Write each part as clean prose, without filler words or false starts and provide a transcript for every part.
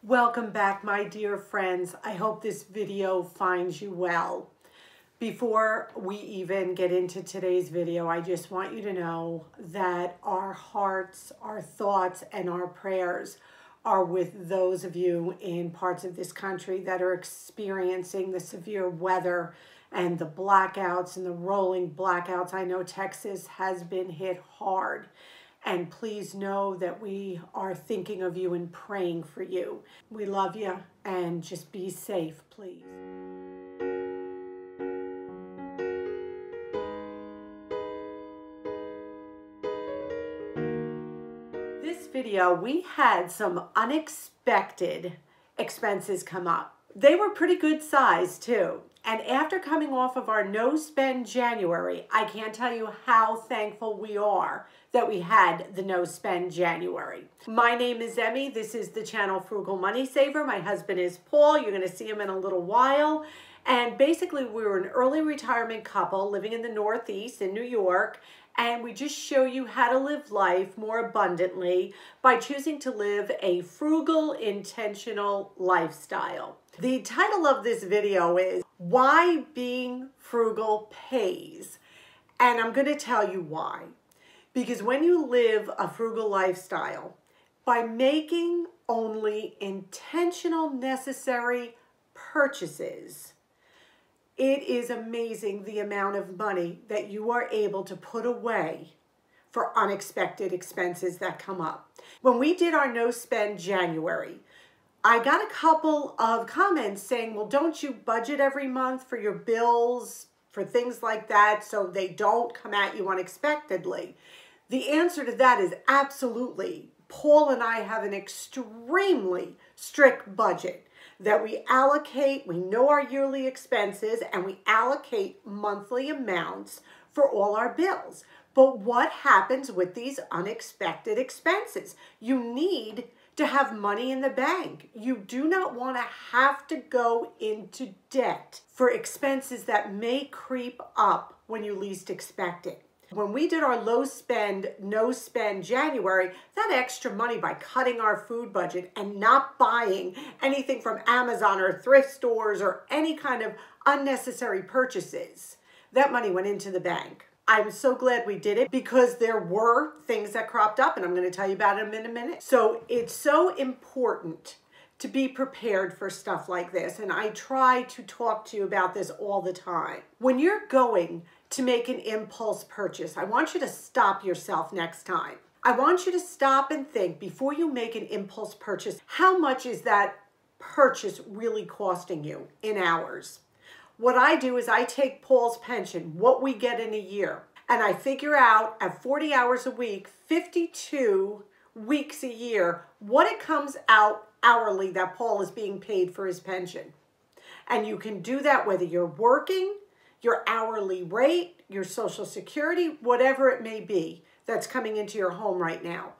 Welcome back, my dear friends. I hope this video finds you well. Before we even get into today's video, I just want you to know that our hearts, our thoughts, and our prayers are with those of you in parts of this country that are experiencing the severe weather and the blackouts and the rolling blackouts. I know Texas has been hit hard. And please know that we are thinking of you and praying for you. We love you, and just be safe, please. This video, we had some unexpected expenses come up. They were pretty good size too. And after coming off of our no-spend January, I can't tell you how thankful we are that we had the no-spend January. My name is Emmy. This is the channel Frugal Money Saver. My husband is Paul. You're going to see him in a little while. And basically, we were an early retirement couple living in the Northeast in New York. And we just show you how to live life more abundantly by choosing to live a frugal, intentional lifestyle. The title of this video is Why Being Frugal Pays. And I'm going to tell you why. Because when you live a frugal lifestyle, by making only intentional necessary purchases, it is amazing the amount of money that you are able to put away for unexpected expenses that come up. When we did our no-spend January, I got a couple of comments saying, well, don't you budget every month for your bills, for things like that, so they don't come at you unexpectedly? The answer to that is absolutely. Paul and I have an extremely strict budget that we allocate. We know our yearly expenses and we allocate monthly amounts for all our bills. But what happens with these unexpected expenses? You need to have money in the bank. You do not want to have to go into debt for expenses that may creep up when you least expect it. When we did our low spend, no spend January, that extra money by cutting our food budget and not buying anything from Amazon or thrift stores or any kind of unnecessary purchases, that money went into the bank. I'm so glad we did it because there were things that cropped up, and I'm going to tell you about them in a minute. So it's so important to be prepared for stuff like this, and I try to talk to you about this all the time. When you're going to make an impulse purchase, I want you to stop yourself next time. I want you to stop and think before you make an impulse purchase, how much is that purchase really costing you in hours? What I do is I take Paul's pension, what we get in a year, and I figure out at 40 hours a week, 52 weeks a year, what it comes out hourly that Paul is being paid for his pension. And you can do that whether you're working, your hourly rate, your Social Security, whatever it may be that's coming into your home right now.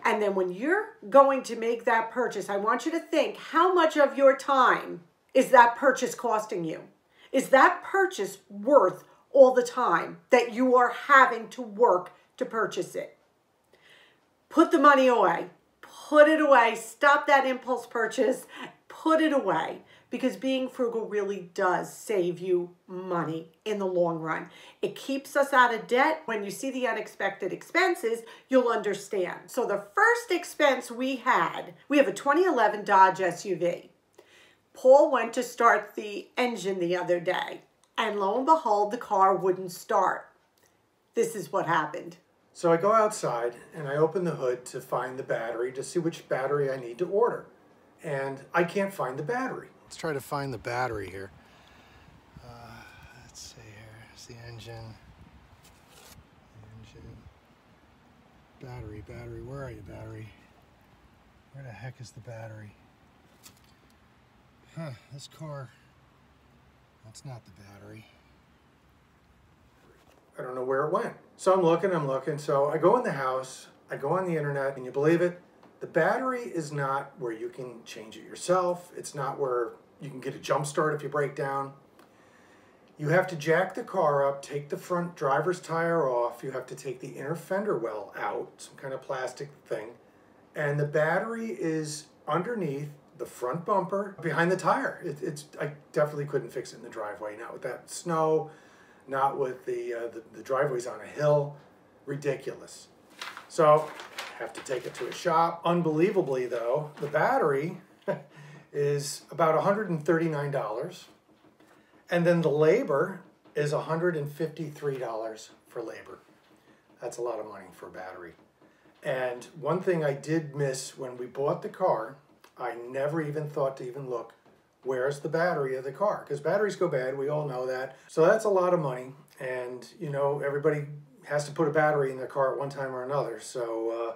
And then when you're going to make that purchase, I want you to think, how much of your time is that purchase costing you? Is that purchase worth all the time that you are having to work to purchase it? Put the money away. Put it away. Stop that impulse purchase. Put it away. Because being frugal really does save you money in the long run. It keeps us out of debt. When you see the unexpected expenses, you'll understand. So the first expense we have a 2011 Dodge SUV. Paul went to start the engine the other day, and lo and behold, the car wouldn't start. This is what happened. So I go outside and I open the hood to find the battery to see which battery I need to order. And I can't find the battery. Let's try to find the battery here. Let's see here. It's the engine. Battery, where are you, battery? Where the heck is the battery? This car, that's not the battery. I don't know where it went. So I'm looking. So I go in the house, I go on the internet, and you believe it? The battery is not where you can change it yourself. It's not where you can get a jump start if you break down. You have to jack the car up, take the front driver's tire off. You have to take the inner fender well out, some kind of plastic thing. And the battery is underneath the front bumper, behind the tire. I definitely couldn't fix it in the driveway. Not with that snow, not with the driveways on a hill. Ridiculous. So, have to take it to a shop. Unbelievably though, the battery is about $139. And then the labor is $153 for labor. That's a lot of money for a battery. And one thing I did miss when we bought the car, I never even thought to even look, where's the battery of the car? Because batteries go bad, we all know that. So that's a lot of money. And you know, everybody has to put a battery in their car at one time or another. So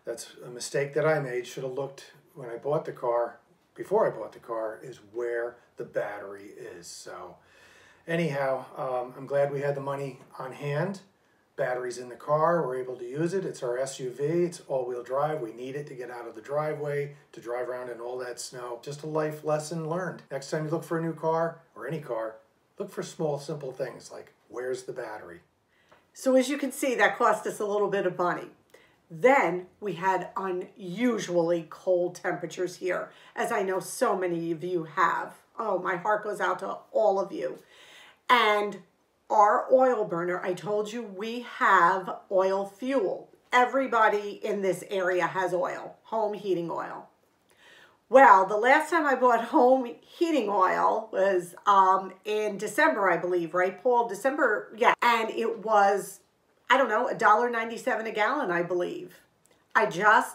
that's a mistake that I made. Should have looked when I bought the car, before I bought the car, is where the battery is. So anyhow, I'm glad we had the money on hand. Battery's in the car, we're able to use it. It's our SUV, it's all-wheel drive. We need it to get out of the driveway, to drive around in all that snow. Just a life lesson learned. Next time you look for a new car, or any car, look for small, simple things like, where's the battery? So as you can see, that cost us a little bit of money. Then we had unusually cold temperatures here, as I know so many of you have. Oh, my heart goes out to all of you. And our oil burner, I told you we have oil fuel. Everybody in this area has oil, home heating oil. Well, the last time I bought home heating oil was in December, I believe, right, Paul? December, yeah. And it was, I don't know, $1.97 a gallon, I believe.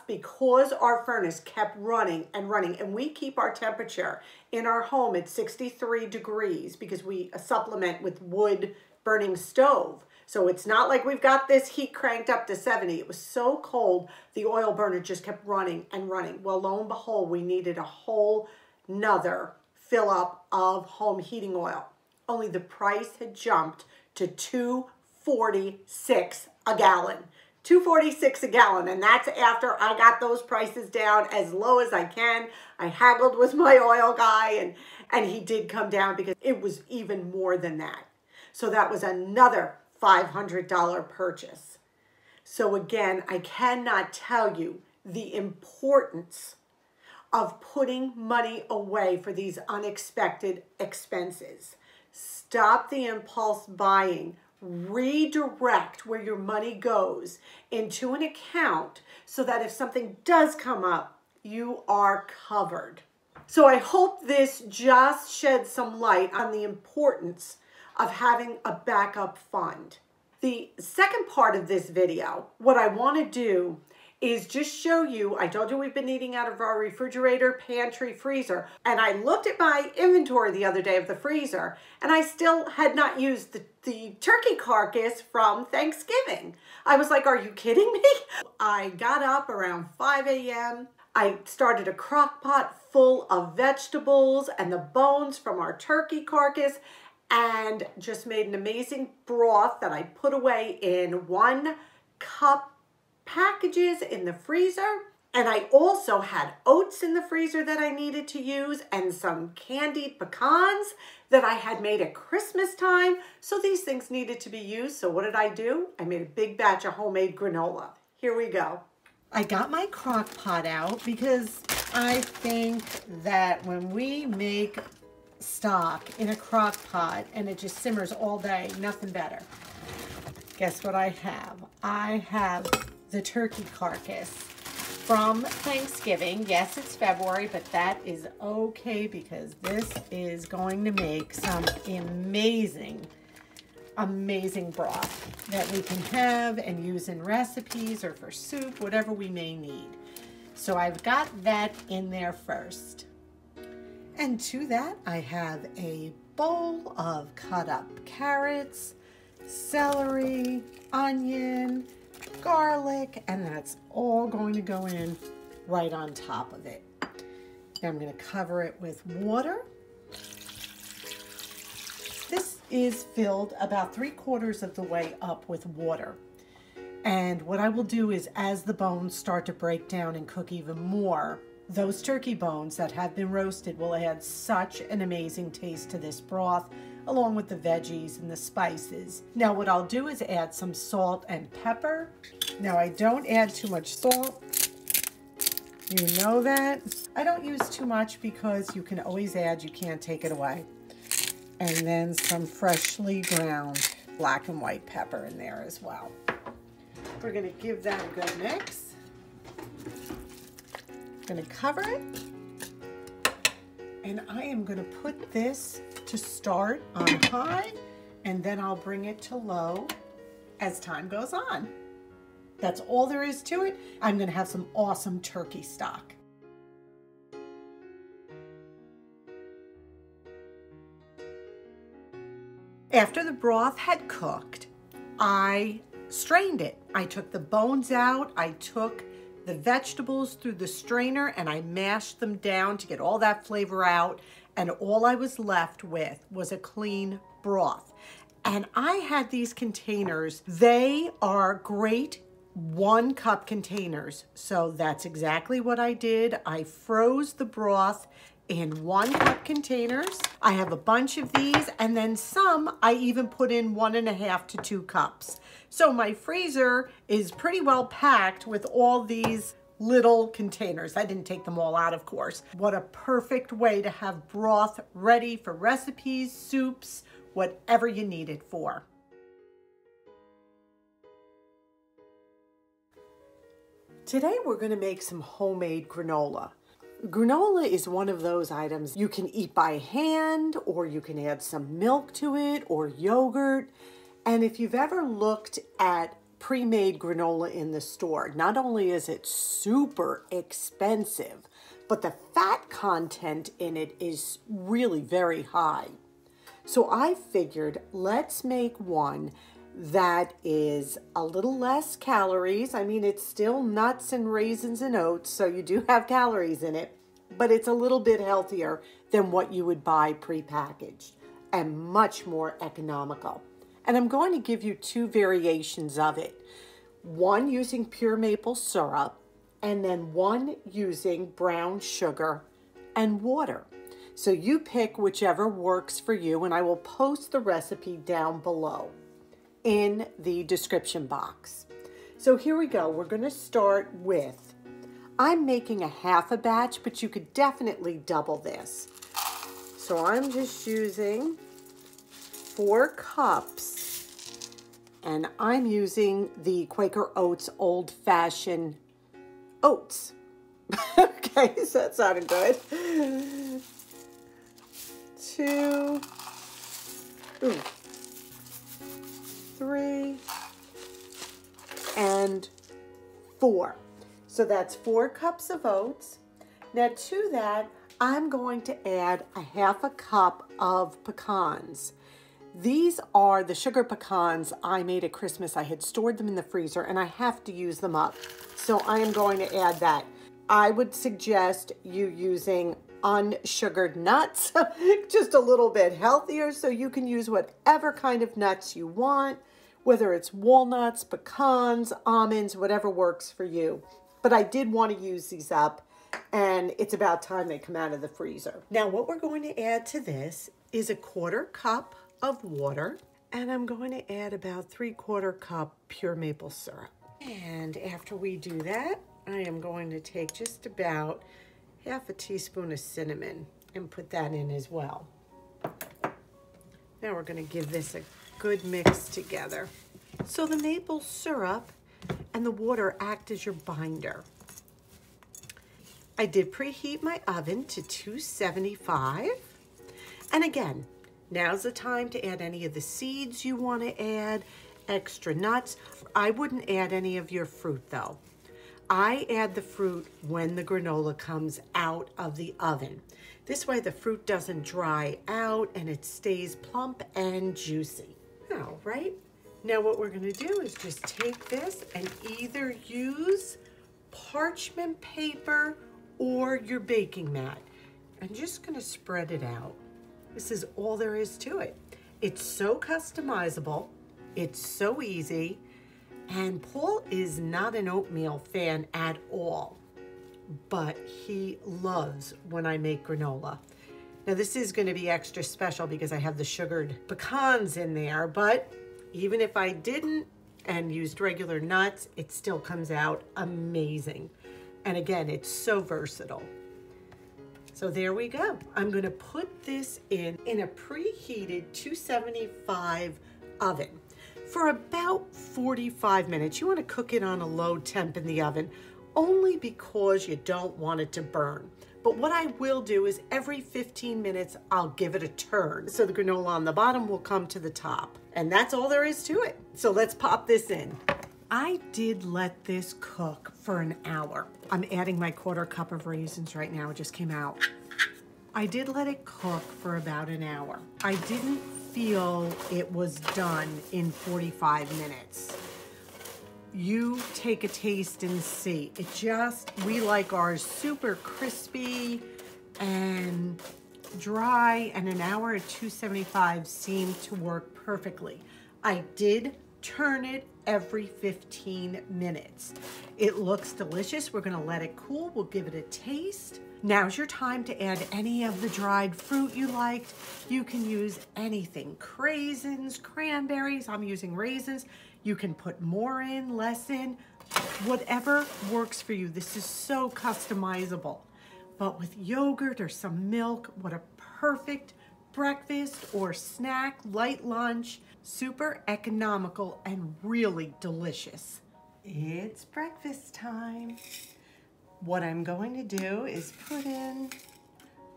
Because our furnace kept running and running, and we keep our temperature in our home at 63 degrees because we supplement with wood burning stove. So it's not like we've got this heat cranked up to 70. It was so cold, the oil burner just kept running and running. Well, lo and behold, we needed a whole nother fill up of home heating oil. Only the price had jumped to $2.46 a gallon. $2.46 a gallon, and that's after I got those prices down as low as I can. I haggled with my oil guy, and he did come down because it was even more than that. So that was another $500 purchase. So again, I cannot tell you the importance of putting money away for these unexpected expenses. Stop the impulse buying. Redirect where your money goes into an account so that if something does come up, you are covered. So I hope this just sheds some light on the importance of having a backup fund. The second part of this video, what I want to do is just show you, I told you we've been eating out of our refrigerator, pantry, freezer, and I looked at my inventory the other day of the freezer, and I still had not used the turkey carcass from Thanksgiving. I was like, are you kidding me? I got up around 5 a.m. I started a crock pot full of vegetables and the bones from our turkey carcass, and just made an amazing broth that I put away in 1 cup packages in the freezer. And I also had oats in the freezer that I needed to use and some candied pecans that I had made at Christmas time. So these things needed to be used. So what did I do? I made a big batch of homemade granola. Here we go. I got my crock pot out because I think that when we make stock in a crock pot and it just simmers all day, nothing better. Guess what I have? I have the turkey carcass from Thanksgiving. Yes, it's February, but that is okay because this is going to make some amazing broth that we can have and use in recipes or for soup, whatever we may need. So I've got that in there first. And to that, I have a bowl of cut up carrots, celery, onion, garlic, and that's all going to go in right on top of it. Now I'm going to cover it with water. This is filled about 3/4 of the way up with water. And what I will do is, as the bones start to break down and cook even more, those turkey bones that have been roasted will add such an amazing taste to this broth, along with the veggies and the spices. Now what I'll do is add some salt and pepper. Now I don't add too much salt You know that. I don't use too much because you can always add, you can't take it away. And then some freshly ground black and white pepper in there as well. We're gonna give that a good mix. Gonna cover it. And I am gonna put this to start on high, and then I'll bring it to low as time goes on. That's all there is to it. I'm gonna have some awesome turkey stock. After the broth had cooked, I strained it. I took the bones out, I took the vegetables through the strainer, and I mashed them down to get all that flavor out, and all I was left with was a clean broth. And I had these containers. They are great 1 cup containers. So that's exactly what I did. I froze the broth in 1 cup containers. I have a bunch of these, and then some I even put in 1.5 to 2 cups. So my freezer is pretty well packed with all these little containers. I didn't take them all out, of course. What a perfect way to have broth ready for recipes, soups, whatever you need it for. Today we're going to make some homemade granola. Granola is one of those items you can eat by hand, or you can add some milk to it or yogurt. And if you've ever looked at pre-made granola in the store, not only is it super expensive, but the fat content in it is really very high. So I figured, let's make one that is a little less calories. I mean, it's still nuts and raisins and oats, so you do have calories in it, but it's a little bit healthier than what you would buy prepackaged and much more economical. And I'm going to give you 2 variations of it. One using pure maple syrup, and then one using brown sugar and water. So you pick whichever works for you, and I will post the recipe down below in the description box. So here we go. We're going to start with, I'm making a half a batch, but you could definitely double this. So I'm just using 4 cups, and I'm using the Quaker Oats old-fashioned oats. Okay, so that sounded good. 2, 3, and 4. So that's 4 cups of oats. Now to that, I'm going to add a half a cup of pecans. These are the sugar pecans I made at Christmas. I had stored them in the freezer and I have to use them up. So I am going to add that. I would suggest you using unsugared nuts, just a little bit healthier, so you can use whatever kind of nuts you want, whether it's walnuts, pecans, almonds, whatever works for you. But I did want to use these up, and it's about time they come out of the freezer. Now what we're going to add to this is a 1/4 cup of water, and I'm going to add about 3/4 cup pure maple syrup. And after we do that, I am going to take just about half a teaspoon of cinnamon and put that in as well. Now we're going to give this a good mix together. So the maple syrup and the water act as your binder. I did preheat my oven to 275. And again, now's the time to add any of the seeds you want to add, extra nuts. I wouldn't add any of your fruit though. I add the fruit when the granola comes out of the oven. This way the fruit doesn't dry out and it stays plump and juicy. All right, now what we're gonna do is just take this and either use parchment paper or your baking mat. I'm just gonna spread it out. This is all there is to it. It's so customizable, it's so easy, and Paul is not an oatmeal fan at all, but he loves when I make granola. Now this is going to be extra special because I have the sugared pecans in there, but even if I didn't and used regular nuts, it still comes out amazing. And again, it's so versatile. So there we go. I'm gonna put this in a preheated 275 oven for about 45 minutes. You wanna cook it on a low temp in the oven, only because you don't want it to burn. But what I will do is every 15 minutes, I'll give it a turn. So the granola on the bottom will come to the top. And that's all there is to it. So let's pop this in. I did let this cook for an hour. I'm adding my 1/4 cup of raisins right now. It just came out. I did let it cook for about an hour. I didn't feel it was done in 45 minutes. You take a taste and see. We like ours super crispy and dry, and an hour at 275 seemed to work perfectly. I did turn it every 15 minutes. It looks delicious. We're gonna let it cool. We'll give it a taste. Now's your time to add any of the dried fruit you liked. You can use anything, raisins, cranberries. I'm using raisins. You can put more in, less in, whatever works for you. This is so customizable. But with yogurt or some milk, what a perfect breakfast or snack, light lunch, super economical and really delicious. It's breakfast time. What I'm going to do is put in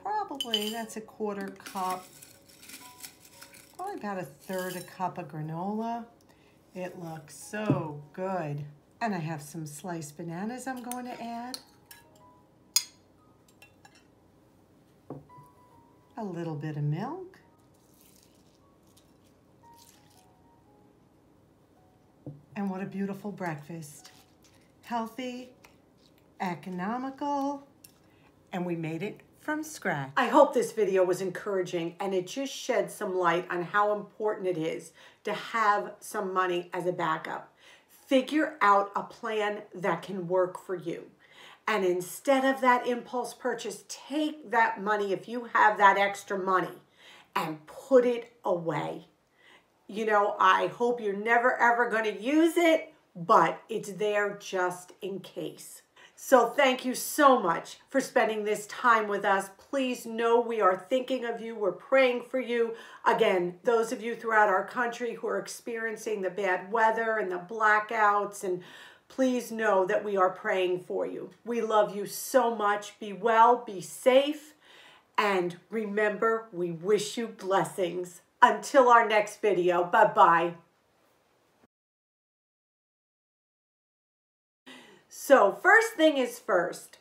probably, that's a 1/4 cup, probably about a 1/3 cup of granola. It looks so good. And I have some sliced bananas I'm going to add. A little bit of milk. And what a beautiful breakfast. Healthy, economical, and we made it from scratch. I hope this video was encouraging and it just shed some light on how important it is to have some money as a backup. Figure out a plan that can work for you. And instead of that impulse purchase, take that money, if you have that extra money, and put it away. You know, I hope you're never ever going to use it, but it's there just in case. So thank you so much for spending this time with us. Please know we are thinking of you. We're praying for you. Again, those of you throughout our country who are experiencing the bad weather and the blackouts, and please know that we are praying for you. We love you so much. Be well, be safe, and remember, we wish you blessings. Until our next video, bye-bye. So first thing is first.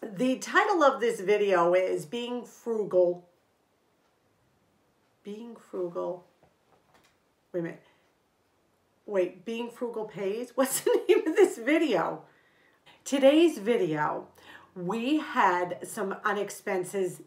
The title of this video is Being Frugal. Being Frugal. Wait a minute. Wait, Being Frugal Pays? What's the name of this video? Today's video, we had some unexpected.